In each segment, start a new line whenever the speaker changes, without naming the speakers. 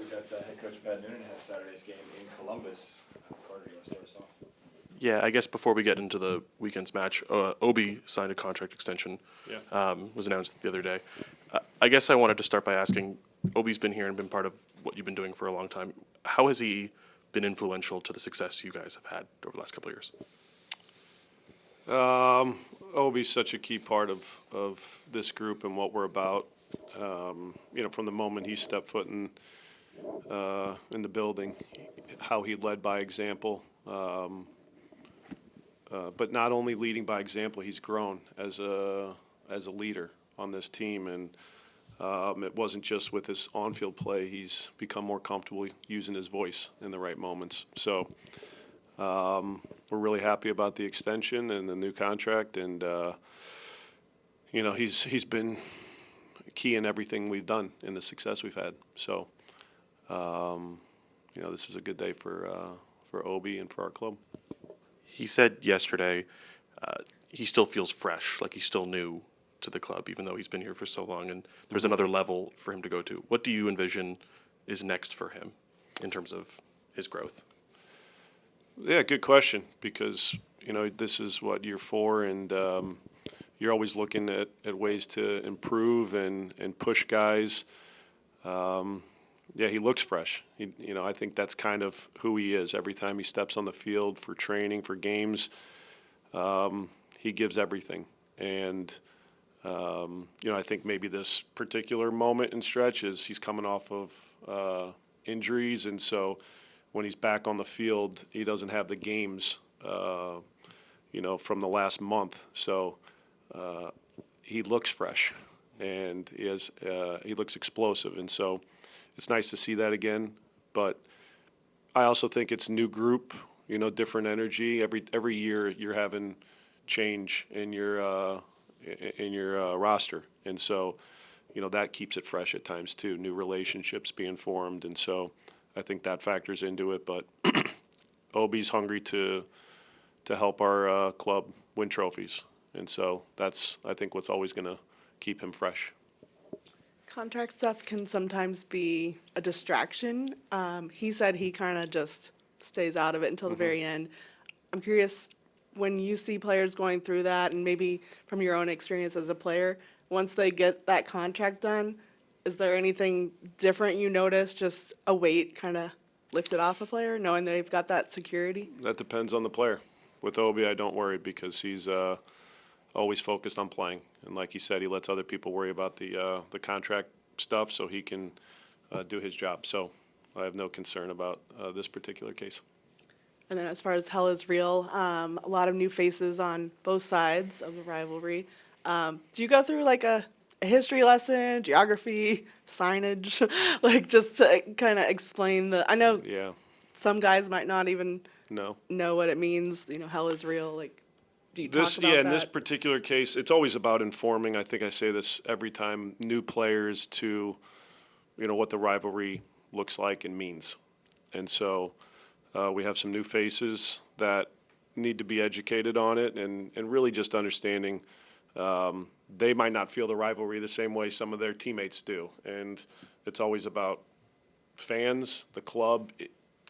we've got head coach Pat Noonan has Saturday's game in Columbus. Carter, you want to start us off?
Yeah, I guess before we get into the weekend's match, Obi signed a contract extension.
Yeah.
Was announced the other day. I guess I wanted to start by asking, Obi's been here and been part of what you've been doing for a long time. How has he been influential to the success you guys have had over the last couple of years?
Obi's such a key part of this group and what we're about. From the moment he stepped foot in the building, how he led by example. But not only leading by example, he's grown as a leader on this team, and it wasn't just with his on-field play. He's become more comfortable using his voice in the right moments. So we're really happy about the extension and the new contract, and he's been key in everything we've done and the success we've had. So this is a good day for Obi and for our club.
He said yesterday he still feels fresh, like he's still new to the club, even though he's been here for so long, and there's another level for him to go to. What do you envision is next for him in terms of his growth?
Yeah, good question, because, this is year 4, and you're always looking at ways to improve and push guys. Yeah, he looks fresh. I think that's kind of who he is. Every time he steps on the field for training, for games, he gives everything. And, I think maybe this particular moment and stretch is he's coming off of injuries, and so when he's back on the field, he doesn't have the games, from the last month. So he looks fresh, and he looks explosive, and so it's nice to see that again. But I also think it's a new group, different energy. Every year you're having change in your roster, and so that keeps it fresh at times too. New relationships being formed, and so I think that factors into it. But Obi's hungry to help our club win trophies, and so that's, I think, what's always going to keep him fresh.
Contract stuff can sometimes be a distraction. He said he kind of just stays out of it until the very end. I'm curious, when you see players going through that, and maybe from your own experience as a player, once they get that contract done, is there anything different you notice, just a weight kind of lifted off a player, knowing they've got that security?
That depends on the player. With Obi, I don't worry, because he's always focused on playing. And like he said, he lets other people worry about the contract stuff so he can do his job. So I have no concern about this particular case.
And then as far as Hell is Real, a lot of new faces on both sides of the rivalry. Do you go through like a history lesson, geography, signage, like just to kind of explain I know some guys might not even know what it means, Hell is Real, like, do you talk about that?
In this particular case, it's always about informing. I think I say this every time, new players to, what the rivalry looks like and means. And so we have some new faces that need to be educated on it, and really just understanding they might not feel the rivalry the same way some of their teammates do. And it's always about fans, the club.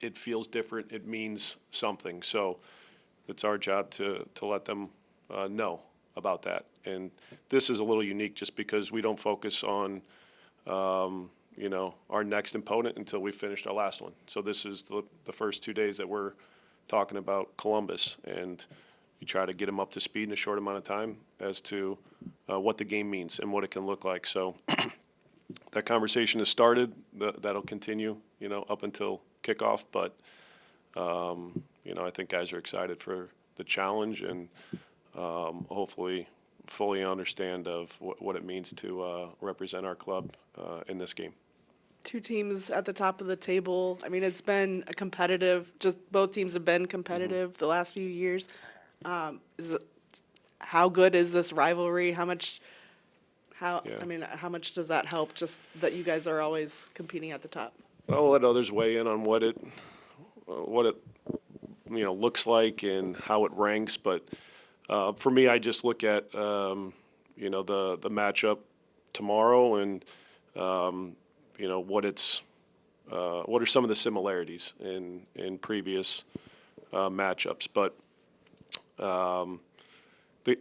It feels different. It means something. So it's our job to let them know about that. And this is a little unique just because we don't focus on, our next opponent until we finished our last one. So this is the first 2 days that we're talking about Columbus, and you try to get them up to speed in a short amount of time as to what the game means and what it can look like. So that conversation has started. That'll continue, up until kickoff. But I think guys are excited for the challenge, and hopefully fully understand of what it means to represent our club in this game.
Two teams at the top of the table. I mean, it's been a competitive, just both teams have been competitive the last few years. How good is this rivalry? How much does that help, just that you guys are always competing at the top?
I'll let others weigh in on what it looks like and how it ranks, but for me, I just look at the matchup tomorrow, and what its what are some of the similarities in previous matchups. But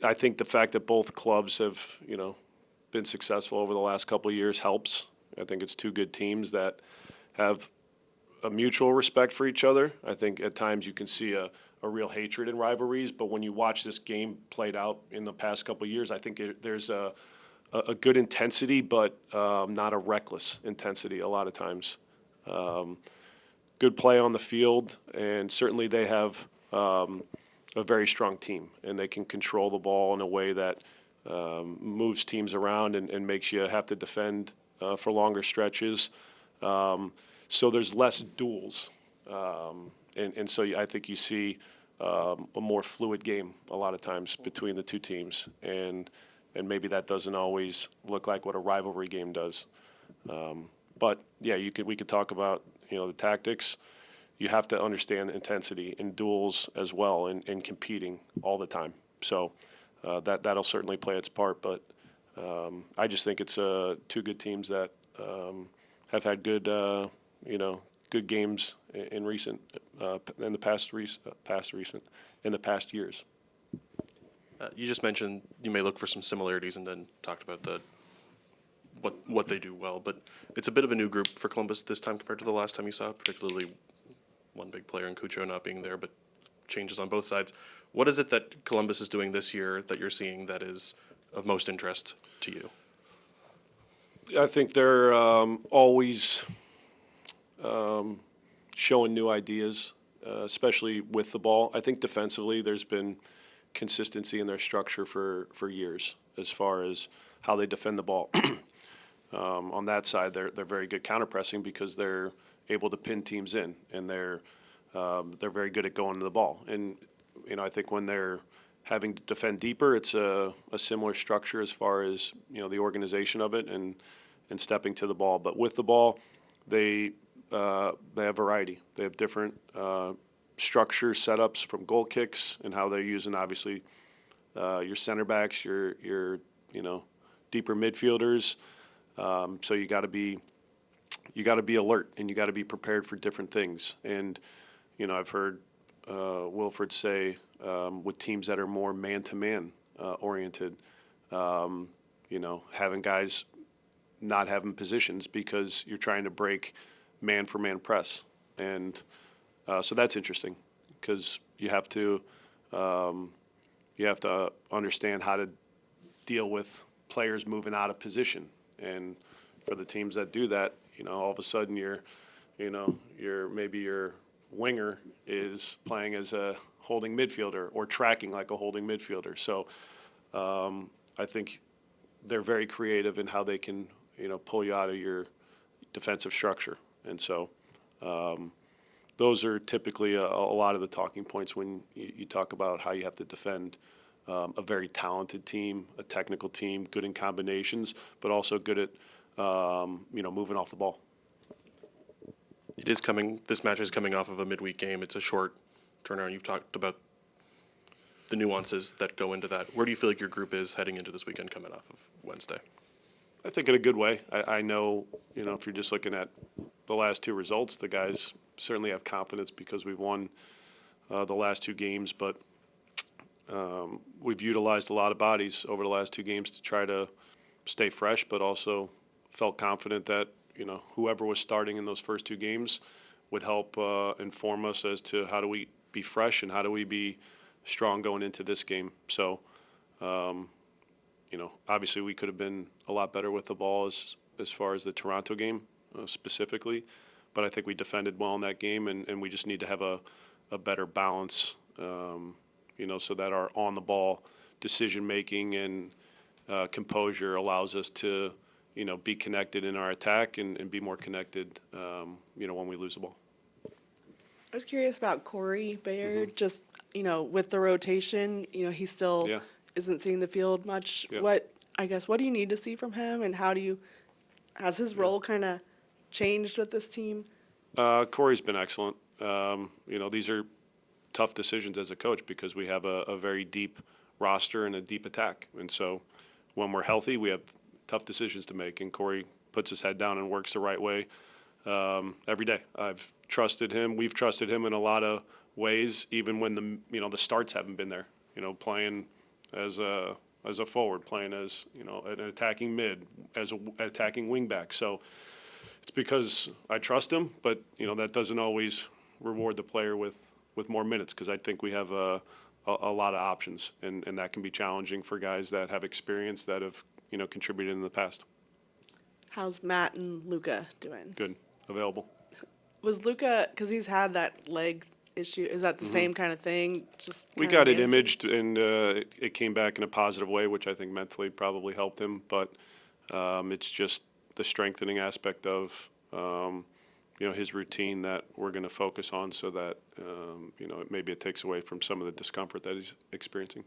I think the fact that both clubs have, been successful over the last couple of years helps. I think it's two good teams that have a mutual respect for each other. I think at times you can see a real hatred in rivalries, but when you watch this game played out in the past couple of years, I think there's a good intensity, but not a reckless intensity a lot of times. Good play on the field, and certainly they have a very strong team, and they can control the ball in a way that moves teams around and makes you have to defend for longer stretches. So there's less duels, and so I think you see a more fluid game a lot of times between the two teams, and maybe that doesn't always look like what a rivalry game does. But yeah, we could talk about the tactics. You have to understand intensity in duels as well, and competing all the time. So that'll certainly play its part. But I just think it's two good teams that have had good good games in the past years.
You just mentioned you may look for some similarities and then talked about what they do well, but it's a bit of a new group for Columbus this time compared to the last time you saw, particularly one big player in Cucho not being there, but changes on both sides. What is it that Columbus is doing this year that you're seeing that is of most interest to you?
I think they're always showing new ideas, especially with the ball. I think defensively there's been consistency in their structure for years as far as how they defend the ball. On that side, they're very good counter-pressing because they're able to pin teams in, and they're very good at going to the ball. And I think when they're having to defend deeper, it's a similar structure as far as the organization of it and stepping to the ball. But with the ball, they have variety. They have different structure setups from goal kicks and how they're using obviously your center backs, your deeper midfielders. So you got to be alert, and you got to be prepared for different things. And I've heard Wilfred say with teams that are more man-to-man oriented, having guys not having positions because you're trying to break man-for-man press, and so that's interesting because you have to understand how to deal with players moving out of position. And for the teams that do that, all of a sudden maybe your winger is playing as a holding midfielder or tracking like a holding midfielder. So I think they're very creative in how they can pull you out of your defensive structure. And so those are typically a lot of the talking points when you talk about how you have to defend a very talented team, a technical team, good in combinations, but also good at moving off the ball.
This match is coming off of a midweek game. It's a short turnaround. You've talked about the nuances that go into that. Where do you feel like your group is heading into this weekend coming off of Wednesday?
I think in a good way. I know, if you're just looking at the last two results, the guys certainly have confidence because we've won the last two games, but we've utilized a lot of bodies over the last two games to try to stay fresh, but also felt confident that, whoever was starting in those first two games would help inform us as to how do we be fresh and how do we be strong going into this game. So, obviously we could have been a lot better with the ball as far as the Toronto game specifically, but I think we defended well in that game, and we just need to have a better balance, so that our on-the-ball decision-making and composure allows us to, be connected in our attack and be more connected, when we lose the ball.
I was curious about Corey Bayard, just, with the rotation, he still isn't seeing the field much.
Yeah.
What do you need to see from him, and has his role kind of changed with this team?
Corey's been excellent. These are tough decisions as a coach because we have a very deep roster and a deep attack. And so when we're healthy, we have tough decisions to make, and Corey puts his head down and works the right way every day. I've trusted him. We've trusted him in a lot of ways, even when the starts haven't been there. Playing as a forward, playing as an attacking mid, as an attacking wingback. So it's because I trust him, but that doesn't always reward the player with more minutes, because I think we have a lot of options, and that can be challenging for guys that have experience, that have contributed in the past.
How's Matt and Luca doing?
Good, available.
Was Luca, because he's had that leg issue, is that the same kind of thing? Just
We
kinda
got it
managing?
imaged, and it came back in a positive way, which I think mentally probably helped him. But it's just the strengthening aspect of his routine that we're going to focus on, so that maybe it takes away from some of the discomfort that he's experiencing.